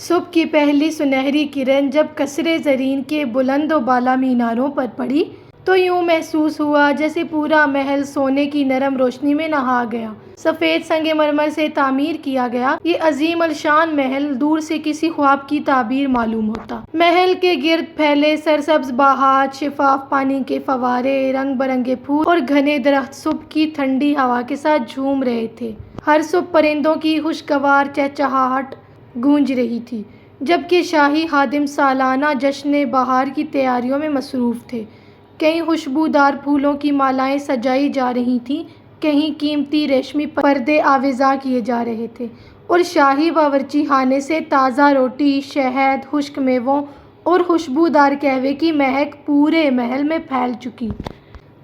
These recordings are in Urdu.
صبح کی پہلی سنہری کرن جب قصر زرین کے بلند و بالا میناروں پر پڑی تو یوں محسوس ہوا جیسے پورا محل سونے کی نرم روشنی میں نہا گیا۔ سفید سنگ مرمر سے تعمیر کیا گیا یہ عظیم الشان محل دور سے کسی خواب کی تعبیر معلوم ہوتا۔ محل کے گرد پھیلے سرسبز باغات، شفاف پانی کے فوارے، رنگ برنگے پھول اور گھنے درخت صبح کی ٹھنڈی ہوا کے ساتھ جھوم رہے تھے۔ ہر صبح پرندوں کی خوشگوار چہچہاہٹ گونج رہی تھی، جبکہ شاہی خادم سالانہ جشن بہار کی تیاریوں میں مصروف تھے۔ کہیں خوشبودار پھولوں کی مالائیں سجائی جا رہی تھیں، کہیں قیمتی ریشمی پردے آویزاں کیے جا رہے تھے اور شاہی باورچی خانے سے تازہ روٹی، شہد، خشک میووں اور خوشبودار قہوے کی مہک پورے محل میں پھیل چکی۔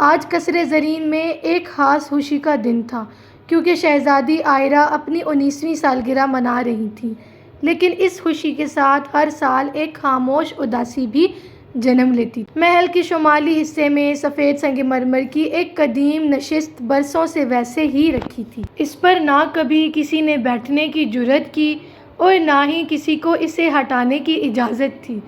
آج قصر زرین میں ایک خاص خوشی کا دن تھا، کیونکہ شہزادی آئرہ اپنی 19ویں سالگرہ منا رہی تھیں، لیکن اس خوشی کے ساتھ ہر سال ایک خاموش اداسی بھی جنم لیتی تھی۔ محل کے شمالی حصے میں سفید سنگ مرمر کی ایک قدیم نشست برسوں سے ویسے ہی رکھی تھی۔ اس پر نہ کبھی کسی نے بیٹھنے کی جرأت کی اور نہ ہی کسی کو اسے ہٹانے کی اجازت تھی۔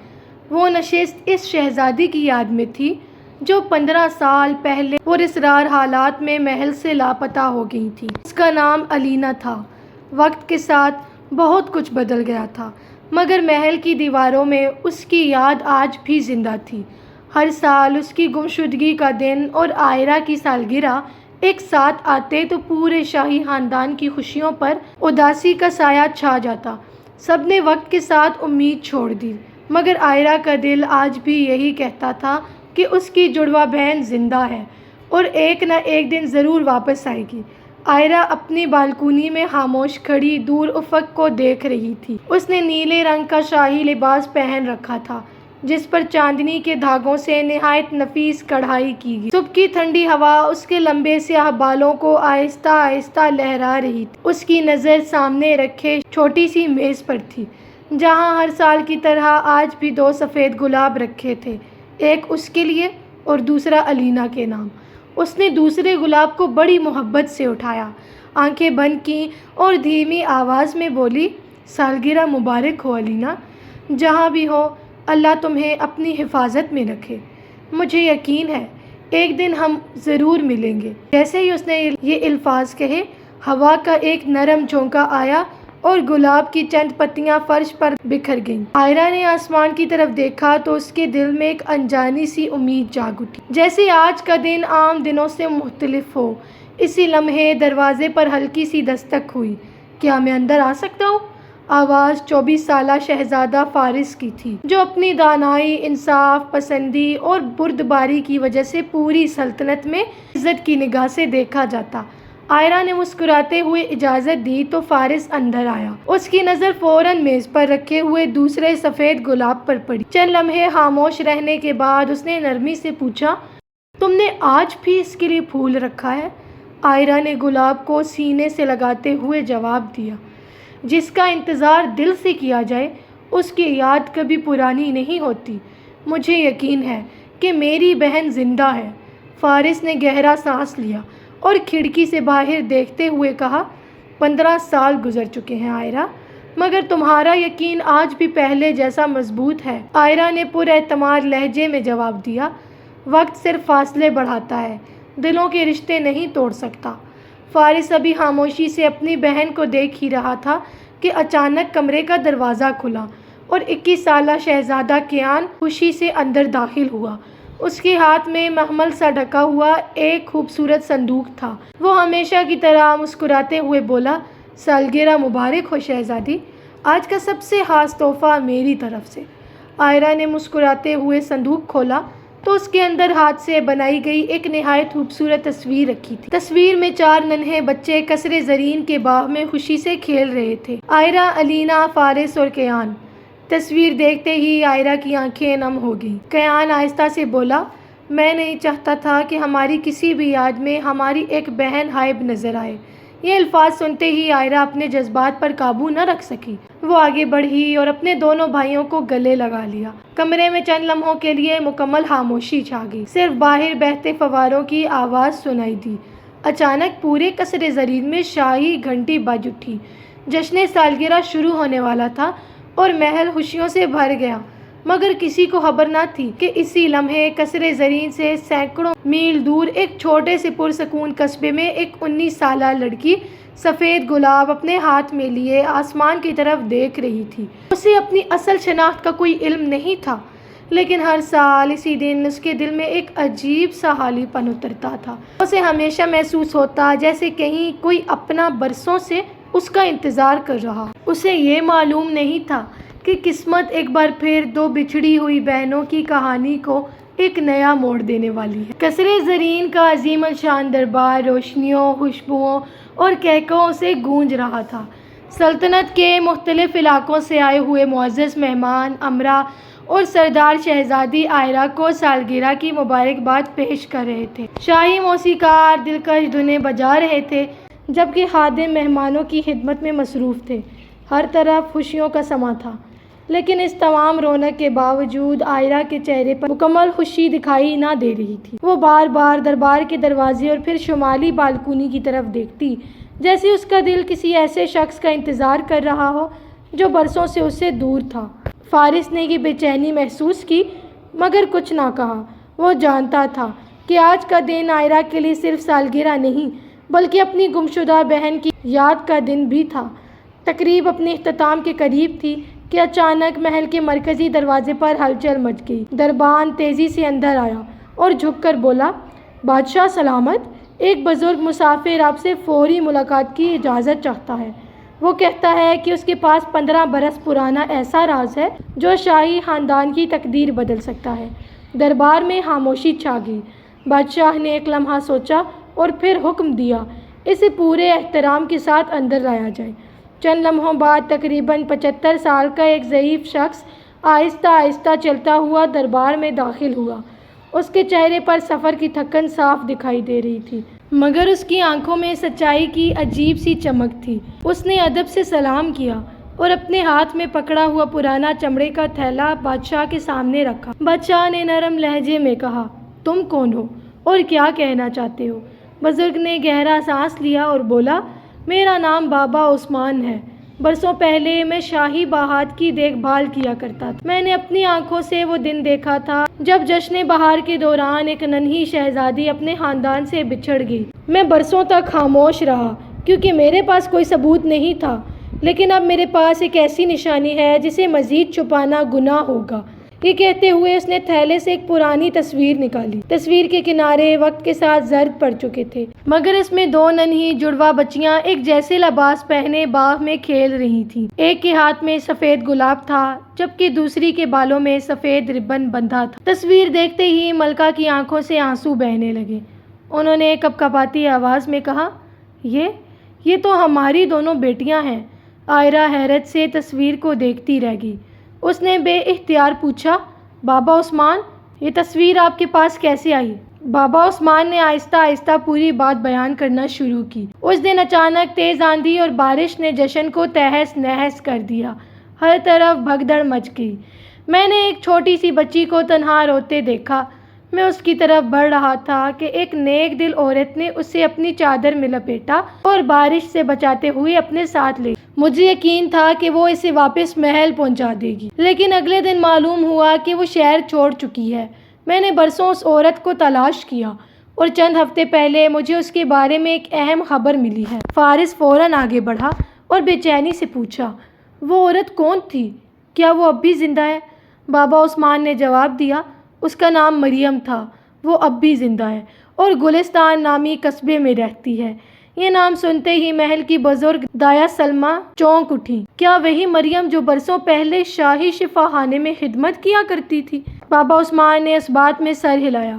وہ نشست اس شہزادی کی یاد میں تھی جو 15 سال پہلے پراسرار حالات میں محل سے لاپتہ ہو گئی تھی۔ اس کا نام الینا تھا۔ وقت کے ساتھ بہت کچھ بدل گیا تھا، مگر محل کی دیواروں میں اس کی یاد آج بھی زندہ تھی۔ ہر سال اس کی گمشدگی کا دن اور آئرہ کی سالگرہ ایک ساتھ آتے تو پورے شاہی خاندان کی خوشیوں پر اداسی کا سایہ چھا جاتا۔ سب نے وقت کے ساتھ امید چھوڑ دی، مگر آئرہ کا دل آج بھی یہی کہتا تھا کہ اس کی جڑواں بہن زندہ ہے اور ایک نہ ایک دن ضرور واپس آئے گی۔ آئرہ اپنی بالکونی میں خاموش کھڑی دور افق کو دیکھ رہی تھی۔ اس نے نیلے رنگ کا شاہی لباس پہن رکھا تھا، جس پر چاندنی کے دھاگوں سے نہایت نفیس کڑھائی کی گئی۔ صبح کی ٹھنڈی ہوا اس کے لمبے سیاہ بالوں کو آہستہ آہستہ لہرا رہی تھی۔ اس کی نظر سامنے رکھے چھوٹی سی میز پر تھی، جہاں ہر سال کی طرح آج بھی 2 سفید گلاب رکھے تھے، ایک اس کے لیے اور دوسرا الینا کے نام۔ اس نے دوسرے گلاب کو بڑی محبت سے اٹھایا، آنکھیں بند کیں اور دھیمی آواز میں بولی، سالگرہ مبارک ہو الینا، جہاں بھی ہو اللہ تمہیں اپنی حفاظت میں رکھے۔ مجھے یقین ہے ایک دن ہم ضرور ملیں گے۔ جیسے ہی اس نے یہ الفاظ کہے، ہوا کا ایک نرم جھونکا آیا اور گلاب کی چند پتیاں فرش پر بکھر گئیں۔ آئرہ نے آسمان کی طرف دیکھا تو اس کے دل میں ایک انجانی سی امید جاگ اٹھی، جیسے آج کا دن عام دنوں سے مختلف ہو۔ اسی لمحے دروازے پر ہلکی سی دستک ہوئی۔ کیا میں اندر آ سکتا ہوں؟ آواز 24 سالہ شہزادہ فارس کی تھی، جو اپنی دانائی، انصاف پسندی اور بردباری کی وجہ سے پوری سلطنت میں عزت کی نگاہ سے دیکھا جاتا۔ آئرہ نے مسکراتے ہوئے اجازت دی تو فارس اندر آیا۔ اس کی نظر فوراً میز پر رکھے ہوئے دوسرے سفید گلاب پر پڑی۔ چند لمحے خاموش رہنے کے بعد اس نے نرمی سے پوچھا، تم نے آج بھی اس کے لیے پھول رکھا ہے؟ آئرہ نے گلاب کو سینے سے لگاتے ہوئے جواب دیا، جس کا انتظار دل سے کیا جائے اس کی یاد کبھی پرانی نہیں ہوتی۔ مجھے یقین ہے کہ میری بہن زندہ ہے۔ فارس نے گہرا سانس لیا اور کھڑکی سے باہر دیکھتے ہوئے کہا، 15 سال گزر چکے ہیں آئرہ، مگر تمہارا یقین آج بھی پہلے جیسا مضبوط ہے۔ آئرہ نے پر اعتماد لہجے میں جواب دیا، وقت صرف فاصلے بڑھاتا ہے، دلوں کے رشتے نہیں توڑ سکتا۔ فارس ابھی خاموشی سے اپنی بہن کو دیکھ ہی رہا تھا کہ اچانک کمرے کا دروازہ کھلا اور 21 سالہ شہزادہ کیان خوشی سے اندر داخل ہوا۔ اس کے ہاتھ میں مخمل سا ڈھکا ہوا ایک خوبصورت صندوق تھا۔ وہ ہمیشہ کی طرح مسکراتے ہوئے بولا، سالگرہ مبارک ہو شہزادی، آج کا سب سے خاص تحفہ میری طرف سے۔ آئرہ نے مسکراتے ہوئے صندوق کھولا تو اس کے اندر ہاتھ سے بنائی گئی ایک نہایت خوبصورت تصویر رکھی تھی۔ تصویر میں 4 ننھے بچے قصر زرین کے باغ میں خوشی سے کھیل رہے تھے، آئرہ، الینا، فارس اور کیان۔ تصویر دیکھتے ہی آئرہ کی آنکھیں نم ہو گئیں۔ کیان آہستہ سے بولا، میں نہیں چاہتا تھا کہ ہماری کسی بھی یاد میں ہماری ایک بہن غائب نظر آئے۔ یہ الفاظ سنتے ہی آئرہ اپنے جذبات پر قابو نہ رکھ سکی۔ وہ آگے بڑھی اور اپنے دونوں بھائیوں کو گلے لگا لیا۔ کمرے میں چند لمحوں کے لیے مکمل خاموشی چھا گئی، صرف باہر بہتے فواروں کی آواز سنائی دی۔ اچانک پورے قصر زرین میں شاہی گھنٹی بج اٹھی۔ جشن سالگرہ شروع ہونے والا تھا اور محل خوشیوں سے بھر گیا، مگر کسی کو خبر نہ تھی کہ اسی لمحے قصر زرین سے سینکڑوں میل دور ایک چھوٹے سے پرسکون قصبے میں ایک 19 سالہ لڑکی سفید گلاب اپنے ہاتھ میں لیے آسمان کی طرف دیکھ رہی تھی۔ اسے اپنی اصل شناخت کا کوئی علم نہیں تھا، لیکن ہر سال اسی دن اس کے دل میں ایک عجیب سا خالی پن اترتا تھا۔ اسے ہمیشہ محسوس ہوتا جیسے کہیں کوئی اپنا برسوں سے اس کا انتظار کر رہا۔ اسے یہ معلوم نہیں تھا کہ قسمت ایک بار پھر دو بچھڑی ہوئی بہنوں کی کہانی کو ایک نیا موڑ دینے والی ہے۔ قصر زرین کا عظیم الشان دربار روشنیوں، خوشبوؤں اور کہکہوں سے گونج رہا تھا۔ سلطنت کے مختلف علاقوں سے آئے ہوئے معزز مہمان امرا اور سردار شہزادی آئرہ کو سالگرہ کی مبارکباد پیش کر رہے تھے۔ شاہی موسیقار دلکش دھنیں بجا رہے تھے، جبکہ خادم مہمانوں کی خدمت میں مصروف تھے۔ ہر طرف خوشیوں کا سماں تھا، لیکن اس تمام رونق کے باوجود آئرہ کے چہرے پر مکمل خوشی دکھائی نہ دے رہی تھی۔ وہ بار بار دربار کے دروازے اور پھر شمالی بالکونی کی طرف دیکھتی، جیسے اس کا دل کسی ایسے شخص کا انتظار کر رہا ہو جو برسوں سے اس سے دور تھا۔ فارس نے یہ بے چینی محسوس کی، مگر کچھ نہ کہا۔ وہ جانتا تھا کہ آج کا دن آئرہ کے لیے صرف سالگرہ نہیں بلکہ اپنی گمشدہ بہن کی یاد کا دن بھی تھا۔ تقریب اپنے اختتام کے قریب تھی کہ اچانک محل کے مرکزی دروازے پر ہلچل مچ گئی۔ دربان تیزی سے اندر آیا اور جھک کر بولا، بادشاہ سلامت، ایک بزرگ مسافر آپ سے فوری ملاقات کی اجازت چاہتا ہے۔ وہ کہتا ہے کہ اس کے پاس 15 برس پرانا ایسا راز ہے جو شاہی خاندان کی تقدیر بدل سکتا ہے۔ دربار میں خاموشی چھا گئی۔ بادشاہ نے ایک لمحہ سوچا اور پھر حکم دیا، اسے پورے احترام کے ساتھ اندر لایا جائے۔ چند لمحوں بعد تقریباً 75 سال کا ایک ضعیف شخص آہستہ آہستہ چلتا ہوا دربار میں داخل ہوا۔ اس کے چہرے پر سفر کی تھکن صاف دکھائی دے رہی تھی، مگر اس کی آنکھوں میں سچائی کی عجیب سی چمک تھی۔ اس نے ادب سے سلام کیا اور اپنے ہاتھ میں پکڑا ہوا پرانا چمڑے کا تھیلا بادشاہ کے سامنے رکھا۔ بادشاہ نے نرم لہجے میں کہا، تم کون ہو اور کیا کہنا چاہتے ہو؟ بزرگ نے گہرا سانس لیا اور بولا، میرا نام بابا عثمان ہے۔ برسوں پہلے میں شاہی باغات کی دیکھ بھال کیا کرتا تھا۔ میں نے اپنی آنکھوں سے وہ دن دیکھا تھا جب جشن بہار کے دوران ایک ننھی شہزادی اپنے خاندان سے بچھڑ گئی۔ میں برسوں تک خاموش رہا کیونکہ میرے پاس کوئی ثبوت نہیں تھا، لیکن اب میرے پاس ایک ایسی نشانی ہے جسے مزید چھپانا گناہ ہوگا۔ یہ کہتے ہوئے اس نے تھیلے سے ایک پرانی تصویر نکالی۔ تصویر کے کنارے وقت کے ساتھ زرد پڑ چکے تھے، مگر اس میں دو ننھی جڑواں بچیاں ایک جیسے لباس پہنے باغ میں کھیل رہی تھیں۔ ایک کے ہاتھ میں سفید گلاب تھا، جبکہ دوسری کے بالوں میں سفید ربن بندھا تھا۔ تصویر دیکھتے ہی ملکہ کی آنکھوں سے آنسو بہنے لگے۔ انہوں نے کپکپاتی آواز میں کہا، یہ تو ہماری دونوں بیٹیاں ہیں۔ آئرہ حیرت سے تصویر کو دیکھتی رہ گئی۔ اس نے بے اختیار پوچھا، بابا عثمان، یہ تصویر آپ کے پاس کیسے آئی؟ بابا عثمان نے آہستہ آہستہ پوری بات بیان کرنا شروع کی۔ اس دن اچانک تیز آندھی اور بارش نے جشن کو تہس نہس کر دیا۔ ہر طرف بھگدڑ مچ گئی۔ میں نے ایک چھوٹی سی بچی کو تنہا روتے دیکھا۔ میں اس کی طرف بڑھ رہا تھا کہ ایک نیک دل عورت نے اسے اپنی چادر میں لپیٹا اور بارش سے بچاتے ہوئے اپنے ساتھ لے گئی۔ مجھے یقین تھا کہ وہ اسے واپس محل پہنچا دے گی، لیکن اگلے دن معلوم ہوا کہ وہ شہر چھوڑ چکی ہے۔ میں نے برسوں اس عورت کو تلاش کیا اور چند ہفتے پہلے مجھے اس کے بارے میں ایک اہم خبر ملی ہے۔ فارس فوراً آگے بڑھا اور بے چینی سے پوچھا، وہ عورت کون تھی؟ کیا وہ اب بھی زندہ ہے؟ بابا عثمان نے جواب دیا، اس کا نام مریم تھا، وہ اب بھی زندہ ہے اور گلستان نامی قصبے میں رہتی ہے۔ یہ نام سنتے ہی محل کی بزرگ دایا سلمہ چونک اٹھی۔ کیا وہی مریم جو برسوں پہلے شاہی شفا خانے میں خدمت کیا کرتی تھی؟ بابا عثمان نے اس بات میں سر ہلایا۔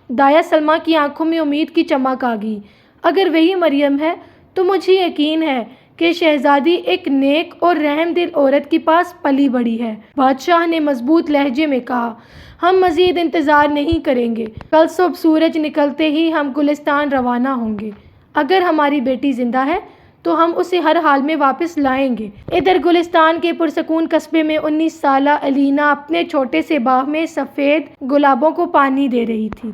دایا سلمہ کی آنکھوں میں امید کی چمک آ گئی۔ اگر وہی مریم ہے تو مجھے یقین ہے کہ شہزادی ایک نیک اور رحم دل عورت کے پاس پلی بڑھی ہے۔ بادشاہ نے مضبوط لہجے میں کہا، ہم مزید انتظار نہیں کریں گے۔ کل صبح سورج نکلتے ہی ہم گلستان روانہ ہوں گے۔ اگر ہماری بیٹی زندہ ہے تو ہم اسے ہر حال میں واپس لائیں گے۔ ادھر گلستان کے پرسکون قصبے میں 19 سالہ الینا اپنے چھوٹے سے باغ میں سفید گلابوں کو پانی دے رہی تھی۔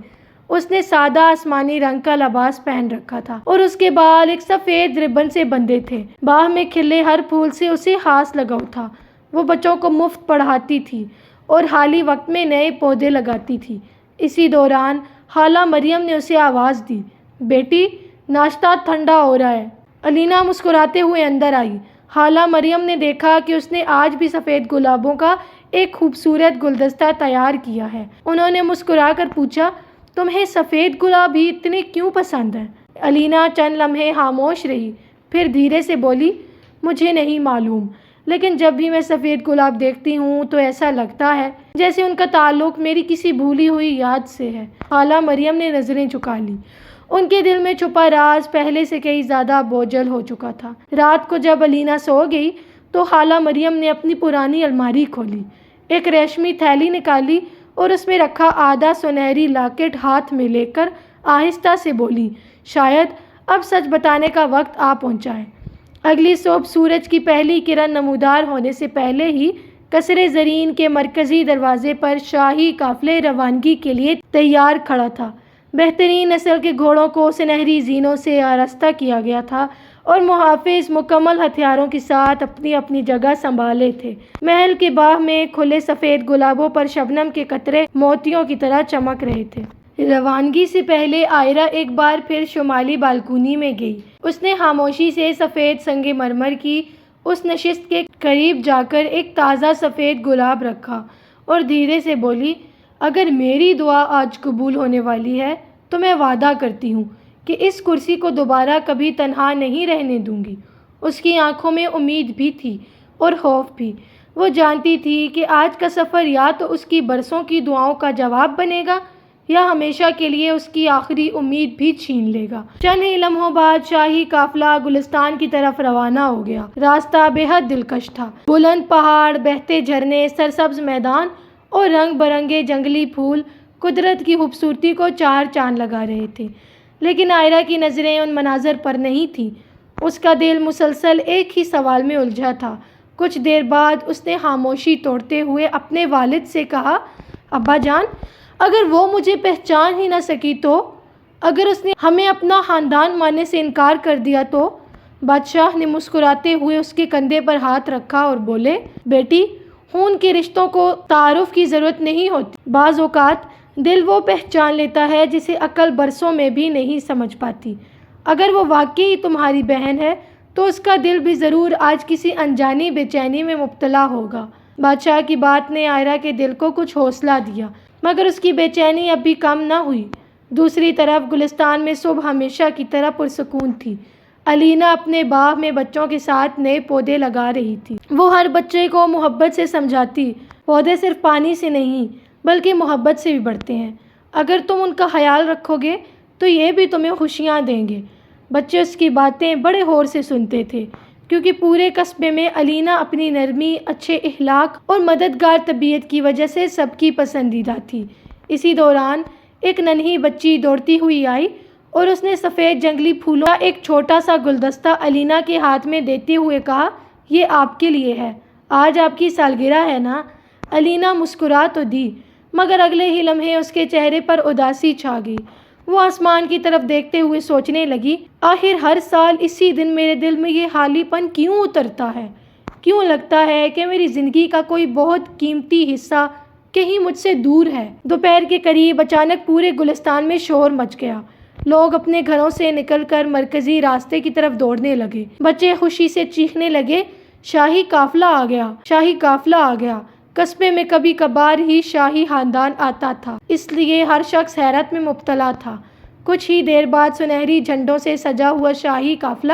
اس نے سادہ آسمانی رنگ کا لباس پہن رکھا تھا اور اس کے بال ایک سفید ربن سے بندھے تھے۔ باغ میں کھلے ہر پھول سے اسے خاص لگاؤ تھا۔ وہ بچوں کو مفت پڑھاتی تھی اور حالی وقت میں نئے پودے لگاتی تھی۔ اسی دوران خالہ مریم نے اسے آواز دی، بیٹی ناشتہ ٹھنڈا ہو رہا ہے۔ علینا مسکراتے ہوئے اندر آئی۔ خالہ مریم نے دیکھا کہ اس نے آج بھی سفید گلابوں کا ایک خوبصورت گلدستہ تیار کیا ہے۔ انہوں نے مسکرا کر پوچھا، تمہیں سفید گلاب ہی اتنے کیوں پسند ہیں؟ علینا چند لمحے خاموش رہی، پھر دھیرے سے بولی، مجھے نہیں معلوم، لیکن جب بھی میں سفید گلاب دیکھتی ہوں تو ایسا لگتا ہے جیسے ان کا تعلق میری کسی بھولی ہوئی یاد سے ہے۔ خالہ مریم نے نظریں جھکا لیں۔ ان کے دل میں چھپا راز پہلے سے کئی زیادہ بوجھل ہو چکا تھا۔ رات کو جب علینا سو گئی تو خالہ مریم نے اپنی پرانی الماری کھولی، ایک ریشمی تھیلی نکالی اور اس میں رکھا آدھا سنہری لاکٹ ہاتھ میں لے کر آہستہ سے بولی، شاید اب سچ بتانے کا وقت آ پہنچا ہے۔ اگلی صبح سورج کی پہلی کرن نمودار ہونے سے پہلے ہی قصر زرین کے مرکزی دروازے پر شاہی قافلے روانگی کے لیے تیار کھڑا تھا۔ بہترین نسل کے گھوڑوں کو سنہری زینوں سے آراستہ کیا گیا تھا اور محافظ مکمل ہتھیاروں کے ساتھ اپنی اپنی جگہ سنبھالے تھے۔ محل کے باغ میں کھلے سفید گلابوں پر شبنم کے قطرے موتیوں کی طرح چمک رہے تھے۔ روانگی سے پہلے عائرہ ایک بار پھر شمالی بالکونی میں گئی۔ اس نے خاموشی سے سفید سنگ مرمر کی اس نشست کے قریب جا کر ایک تازہ سفید گلاب رکھا اور دھیرے سے بولی، اگر میری دعا آج قبول ہونے والی ہے تو میں وعدہ کرتی ہوں کہ اس کرسی کو دوبارہ کبھی تنہا نہیں رہنے دوں گی۔ اس کی آنکھوں میں امید بھی تھی اور خوف بھی۔ وہ جانتی تھی کہ آج کا سفر یا تو اس کی برسوں کی دعاؤں کا جواب بنے گا یا ہمیشہ کے لیے اس کی آخری امید بھی چھین لے گا۔ چند ہی لمحوں بعد شاہی قافلہ گلستان کی طرف روانہ ہو گیا۔ راستہ بے حد دلکش تھا۔ بلند پہاڑ، بہتے جھرنے، سرسبز میدان اور رنگ برنگے جنگلی پھول قدرت کی خوبصورتی کو چار چاند لگا رہے تھے، لیکن عائرہ کی نظریں ان مناظر پر نہیں تھیں۔ اس کا دل مسلسل ایک ہی سوال میں الجھا تھا۔ کچھ دیر بعد اس نے خاموشی توڑتے ہوئے اپنے والد سے کہا، ابا جان، اگر وہ مجھے پہچان ہی نہ سکی تو؟ اگر اس نے ہمیں اپنا خاندان ماننے سے انکار کر دیا تو؟ بادشاہ نے مسکراتے ہوئے اس کے کندھے پر ہاتھ رکھا اور بولے، بیٹی، خون کے رشتوں کو تعارف کی ضرورت نہیں ہوتی۔ بعض اوقات دل وہ پہچان لیتا ہے جسے عقل برسوں میں بھی نہیں سمجھ پاتی۔ اگر وہ واقعی تمہاری بہن ہے تو اس کا دل بھی ضرور آج کسی انجانی بے چینی میں مبتلا ہوگا۔ بادشاہ کی بات نے عائرہ کے دل کو کچھ حوصلہ دیا، مگر اس کی بے چینی اب بھی کم نہ ہوئی۔ دوسری طرف گلستان میں صبح ہمیشہ کی طرح پرسکون تھی۔ علینا اپنے باغ میں بچوں کے ساتھ نئے پودے لگا رہی تھی۔ وہ ہر بچے کو محبت سے سمجھاتی، پودے صرف پانی سے نہیں بلکہ محبت سے بھی بڑھتے ہیں۔ اگر تم ان کا خیال رکھو گے تو یہ بھی تمہیں خوشیاں دیں گے۔ بچے اس کی باتیں بڑے غور سے سنتے تھے، کیونکہ پورے قصبے میں علینا اپنی نرمی، اچھے اخلاق اور مددگار طبیعت کی وجہ سے سب کی پسندیدہ تھی۔ اسی دوران ایک ننھی بچی دوڑتی ہوئی آئی اور اس نے سفید جنگلی پھولوں کا ایک چھوٹا سا گلدستہ علینا کے ہاتھ میں دیتے ہوئے کہا، یہ آپ کے لیے ہے، آج آپ کی سالگرہ ہے نا؟ علینا مسکرا تو دی، مگر اگلے ہی لمحے اس کے چہرے پر اداسی چھا گئی۔ وہ آسمان کی طرف دیکھتے ہوئے سوچنے لگی، آخر ہر سال اسی دن میرے دل میں یہ خالی پن کیوں اترتا ہے؟ کیوں لگتا ہے کہ میری زندگی کا کوئی بہت قیمتی حصہ کہیں مجھ سے دور ہے؟ دوپہر کے قریب اچانک پورے گلستان میں شور مچ گیا۔ لوگ اپنے گھروں سے نکل کر مرکزی راستے کی طرف دوڑنے لگے۔ بچے خوشی سے چیخنے لگے، شاہی قافلہ آ گیا، شاہی قافلہ آ گیا۔ قصبے میں کبھی کبھار ہی شاہی خاندان آتا تھا، اس لیے ہر شخص حیرت میں مبتلا تھا۔ کچھ ہی دیر بعد سنہری جھنڈوں سے سجا ہوا شاہی قافلہ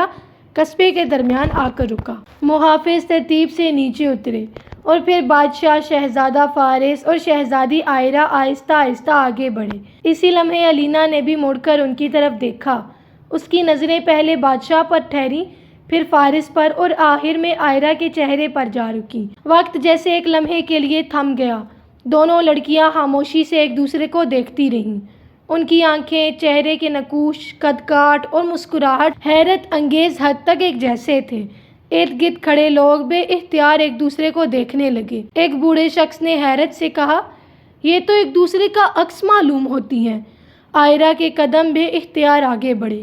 قصبے کے درمیان آ کر رکا۔ محافظ ترتیب سے نیچے اترے اور پھر بادشاہ، شہزادہ فارس اور شہزادی عائرہ آہستہ آہستہ آگے بڑھے۔ اسی لمحے علینا نے بھی مڑ کر ان کی طرف دیکھا۔ اس کی نظریں پہلے بادشاہ پر ٹھہریں، پھر فارس پر اور آخر میں عائرہ کے چہرے پر جا رکیں۔ وقت جیسے ایک لمحے کے لیے تھم گیا۔ دونوں لڑکیاں خاموشی سے ایک دوسرے کو دیکھتی رہیں۔ ان کی آنکھیں، چہرے کے نقوش، قد کاٹ اور مسکراہٹ حیرت انگیز حد تک ایک جیسے تھے۔ ارد گرد کھڑے لوگ بے اختیار ایک دوسرے کو دیکھنے لگے۔ ایک بوڑھے شخص نے حیرت سے کہا، یہ تو ایک دوسرے کا عکس معلوم ہوتی ہیں۔ عائرہ کے قدم بے اختیار آگے بڑھے۔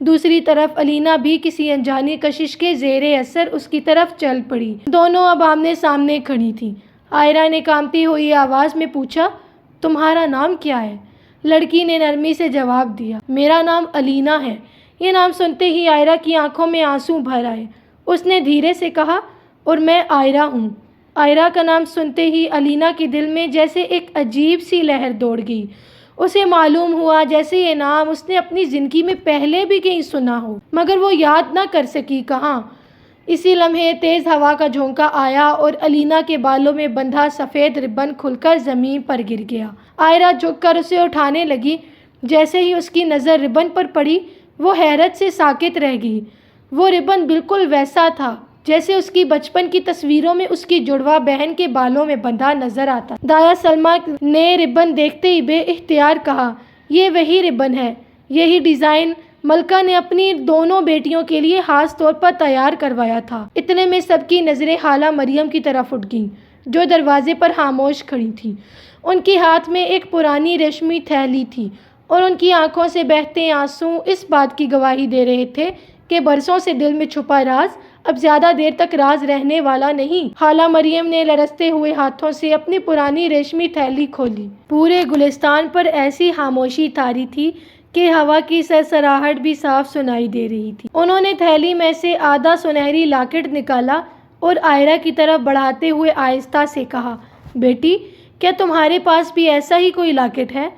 دوسری طرف الینا بھی کسی انجانی کشش کے زیر اثر اس کی طرف چل پڑی۔ دونوں اب آمنے سامنے کھڑی تھیں۔ آئرہ نے کانپتی ہوئی آواز میں پوچھا، تمہارا نام کیا ہے؟ لڑکی نے نرمی سے جواب دیا، میرا نام الینا ہے۔ یہ نام سنتے ہی آئرہ کی آنکھوں میں آنسو بھر آئے۔ اس نے دھیرے سے کہا، اور میں آئرہ ہوں۔ آئرہ کا نام سنتے ہی الینا کے دل میں جیسے ایک عجیب سی لہر دوڑ گئی۔ اسے معلوم ہوا جیسے یہ نام اس نے اپنی زندگی میں پہلے بھی کہیں سنا ہو، مگر وہ یاد نہ کر سکی کہاں۔ اسی لمحے تیز ہوا کا جھونکا آیا اور الینا کے بالوں میں بندھا سفید ربن کھل کر زمین پر گر گیا۔ آئرہ جھک کر اسے اٹھانے لگی۔ جیسے ہی اس کی نظر ربن پر پڑی، وہ حیرت سے ساکت رہ گئی۔ وہ ربن بالکل ویسا تھا جیسے اس کی بچپن کی تصویروں میں اس کی جڑواں بہن کے بالوں میں بندھا نظر آتا۔ دایا سلمیٰ نے ربن دیکھتے ہی بے اختیار کہا، یہ وہی ربن ہے، یہی ڈیزائن ملکہ نے اپنی دونوں بیٹیوں کے لیے خاص طور پر تیار کروایا تھا۔ اتنے میں سب کی نظریں خالہ مریم کی طرف اٹھ گئیں، جو دروازے پر خاموش کھڑی تھیں۔ ان کے ہاتھ میں ایک پرانی ریشمی تھیلی تھی اور ان کی آنکھوں سے بہتے آنسو اس بات کی گواہی دے رہے تھے کہ برسوں سے دل میں چھپا راز اب زیادہ دیر تک راز رہنے والا نہیں۔ خالہ مریم نے لرزتے ہوئے ہاتھوں سے اپنی پرانی ریشمی تھیلی کھولی۔ پورے گلستان پر ایسی خاموشی طاری تھی کہ ہوا کی سرسراہٹ بھی صاف سنائی دے رہی تھی۔ انہوں نے تھیلی میں سے آدھا سنہری لاکٹ نکالا اور آئرہ کی طرف بڑھاتے ہوئے آہستہ سے کہا، بیٹی، کیا تمہارے پاس بھی ایسا ہی کوئی لاکٹ ہے؟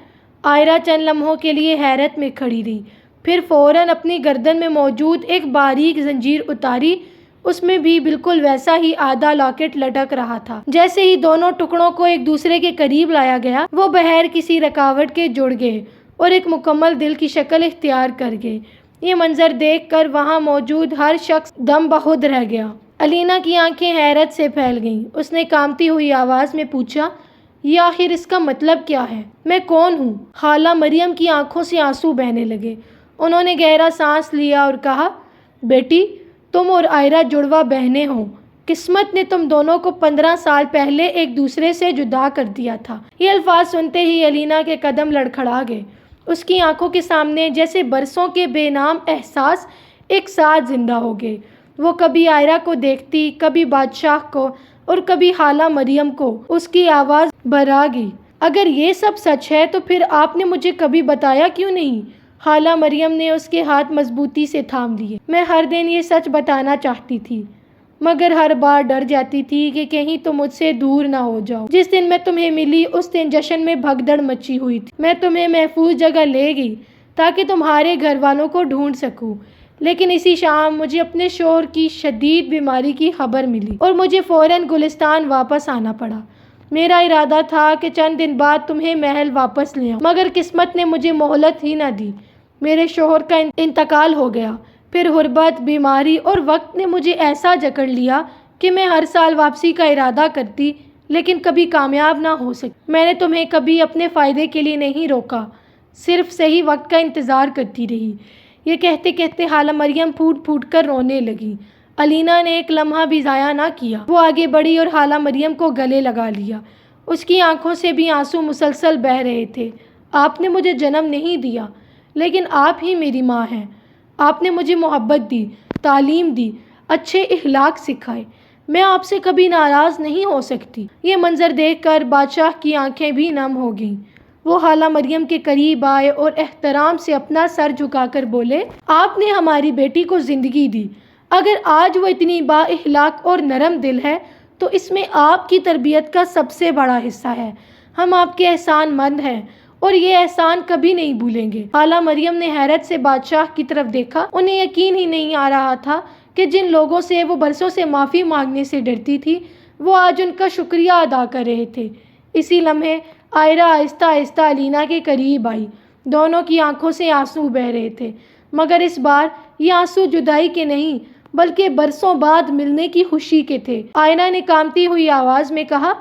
آئرہ چند لمحوں کے لیے حیرت میں کھڑی رہی، پھر فوراً اپنی گردن میں موجود ایک باریک زنجیر اتاری۔ اس میں بھی بالکل ویسا ہی آدھا لاکٹ لٹک رہا تھا۔ جیسے ہی دونوں ٹکڑوں کو ایک دوسرے کے قریب لایا گیا، وہ بغیر کسی رکاوٹ کے جڑ گئے اور ایک مکمل دل کی شکل اختیار کر گئے۔ یہ منظر دیکھ کر وہاں موجود ہر شخص دم بخود رہ گیا۔ الینا کی آنکھیں حیرت سے پھیل گئیں۔ اس نے کانپتی ہوئی آواز میں پوچھا، یہ آخر اس کا مطلب کیا ہے؟ میں کون ہوں؟ خالہ مریم کی آنکھوں سے آنسو بہنے لگے۔ انہوں نے گہرا سانس لیا اور کہا، بیٹی، تم اور آئرہ جڑواں بہنیں ہو۔ قسمت نے تم دونوں کو 15 سال پہلے ایک دوسرے سے جدا کر دیا تھا۔ یہ الفاظ سنتے ہی الینا کے قدم لڑکھڑا گئے۔ اس کی آنکھوں کے سامنے جیسے برسوں کے بے نام احساس ایک ساتھ زندہ ہو گئے۔ وہ کبھی آئرہ کو دیکھتی، کبھی بادشاہ کو اور کبھی خالہ مریم کو۔ اس کی آواز بھرا گئی، اگر یہ سب سچ ہے تو پھر آپ نے مجھے کبھی بتایا کیوں نہیں؟ خالہ مریم نے اس کے ہاتھ مضبوطی سے تھام لیے۔ میں ہر دن یہ سچ بتانا چاہتی تھی، مگر ہر بار ڈر جاتی تھی کہ کہیں تم مجھ سے دور نہ ہو جاؤ۔ جس دن میں تمہیں ملی اس دن جشن میں بھگدڑ مچی ہوئی تھی۔ میں تمہیں محفوظ جگہ لے گئی تاکہ تمہارے گھر والوں کو ڈھونڈ سکوں، لیکن اسی شام مجھے اپنے شوہر کی شدید بیماری کی خبر ملی اور مجھے فوراً گلستان واپس آنا پڑا۔ میرا ارادہ تھا کہ چند دن بعد تمہیں محل واپس لے آؤں، مگر قسمت نے مجھے مہلت ہی نہ دی۔ میرے شوہر کا انتقال ہو گیا، پھر غربت، بیماری اور وقت نے مجھے ایسا جکڑ لیا کہ میں ہر سال واپسی کا ارادہ کرتی لیکن کبھی کامیاب نہ ہو سکی۔ میں نے تمہیں کبھی اپنے فائدے کے لیے نہیں روکا، صرف صحیح وقت کا انتظار کرتی رہی۔ یہ کہتے کہتے خالہ مریم پھوٹ پھوٹ کر رونے لگی۔ الینا نے ایک لمحہ بھی ضائع نہ کیا۔ وہ آگے بڑھی اور خالہ مریم کو گلے لگا لیا۔ اس کی آنکھوں سے بھی آنسو مسلسل بہہ رہے تھے۔ آپ نے مجھے جنم نہیں دیا، لیکن آپ ہی میری ماں ہیں۔ آپ نے مجھے محبت دی، تعلیم دی، اچھے اخلاق سکھائے۔ میں آپ سے کبھی ناراض نہیں ہو سکتی۔ یہ منظر دیکھ کر بادشاہ کی آنکھیں بھی نم ہو گئیں۔ وہ خالہ مریم کے قریب آئے اور احترام سے اپنا سر جھکا کر بولے، آپ نے ہماری بیٹی کو زندگی دی۔ اگر آج وہ اتنی با اخلاق اور نرم دل ہے تو اس میں آپ کی تربیت کا سب سے بڑا حصہ ہے۔ ہم آپ کے احسان مند ہیں اور یہ احسان کبھی نہیں بھولیں گے۔ خالہ مریم نے حیرت سے بادشاہ کی طرف دیکھا۔ انہیں یقین ہی نہیں آ رہا تھا کہ جن لوگوں سے وہ برسوں سے معافی مانگنے سے ڈرتی تھی، وہ آج ان کا شکریہ ادا کر رہے تھے۔ اسی لمحے آئرہ آہستہ آہستہ الینا کے قریب آئی۔ دونوں کی آنکھوں سے آنسو بہہ رہے تھے، مگر اس بار یہ آنسو جدائی کے نہیں بلکہ برسوں بعد ملنے کی خوشی کے تھے۔ آئرہ نے کانپتی ہوئی آواز میں کہا،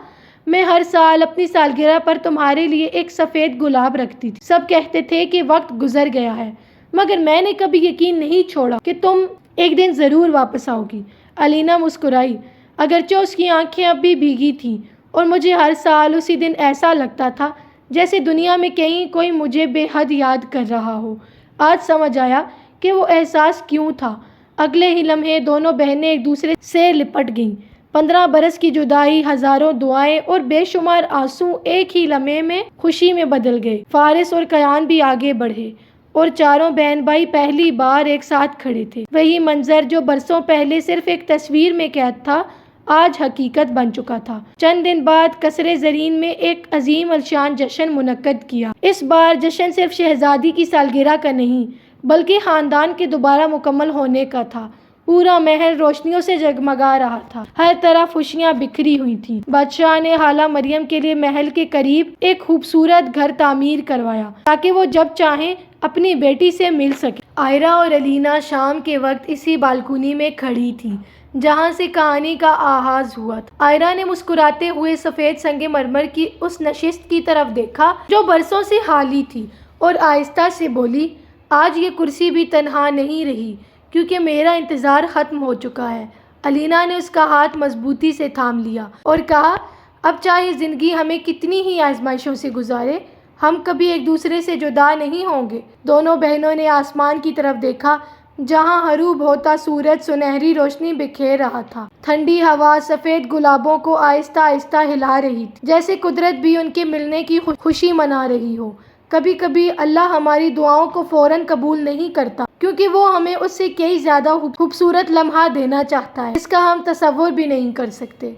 میں ہر سال اپنی سالگرہ پر تمہارے لیے ایک سفید گلاب رکھتی تھی۔ سب کہتے تھے کہ وقت گزر گیا ہے، مگر میں نے کبھی یقین نہیں چھوڑا کہ تم ایک دن ضرور واپس آؤ گی۔ الینا مسکرائی، اگرچہ اس کی آنکھیں اب بھی بھیگی تھیں، اور مجھے ہر سال اسی دن ایسا لگتا تھا جیسے دنیا میں کہیں کوئی مجھے بے حد یاد کر رہا ہو۔ آج سمجھ آیا کہ وہ احساس کیوں تھا۔ اگلے ہی لمحے دونوں بہنیں ایک دوسرے سے لپٹ گئیں۔ 15 برس کی جدائی، ہزاروں دعائیں اور بے شمار آنسو ایک ہی لمحے میں خوشی میں بدل گئے۔ فارس اور کیان بھی آگے بڑھے اور چاروں بہن بھائی پہلی بار ایک ساتھ کھڑے تھے۔ وہی منظر جو برسوں پہلے صرف ایک تصویر میں قید تھا، آج حقیقت بن چکا تھا۔ چند دن بعد قصر زرین میں ایک عظیم الشان جشن منعقد کیا۔ اس بار جشن صرف شہزادی کی سالگرہ کا نہیں بلکہ خاندان کے دوبارہ مکمل ہونے کا تھا۔ پورا محل روشنیوں سے جگمگا رہا تھا، ہر طرف خوشیاں بکھری ہوئی تھیں۔ بادشاہ نے خالہ مریم کے لیے محل کے قریب ایک خوبصورت گھر تعمیر کروایا تاکہ وہ جب چاہیں اپنی بیٹی سے مل سکے۔ آئرہ اور الینا شام کے وقت اسی بالکونی میں کھڑی تھیں جہاں سے کہانی کا آغاز ہوا تھا۔ آئرہ نے مسکراتے ہوئے سفید سنگ مرمر کی اس نشست کی طرف دیکھا جو برسوں سے خالی تھی اور آہستہ سے بولی، آج یہ کرسی بھی تنہا نہیں رہی کیونکہ میرا انتظار ختم ہو چکا ہے۔ الینا نے اس کا ہاتھ مضبوطی سے تھام لیا اور کہا، اب چاہے زندگی ہمیں کتنی ہی آزمائشوں سے گزارے، ہم کبھی ایک دوسرے سے جدا نہیں ہوں گے۔ دونوں بہنوں نے آسمان کی طرف دیکھا جہاں غروب ہوتا سورج سنہری روشنی بکھیر رہا تھا۔ ٹھنڈی ہوا سفید گلابوں کو آہستہ آہستہ ہلا رہی تھی، جیسے قدرت بھی ان کے ملنے کی خوشی منا رہی ہو۔ کبھی کبھی اللہ ہماری دعاؤں کو فوراً قبول نہیں کرتا کیونکہ وہ ہمیں اس سے کئی زیادہ خوبصورت لمحہ دینا چاہتا ہے جس کا ہم تصور بھی نہیں کر سکتے۔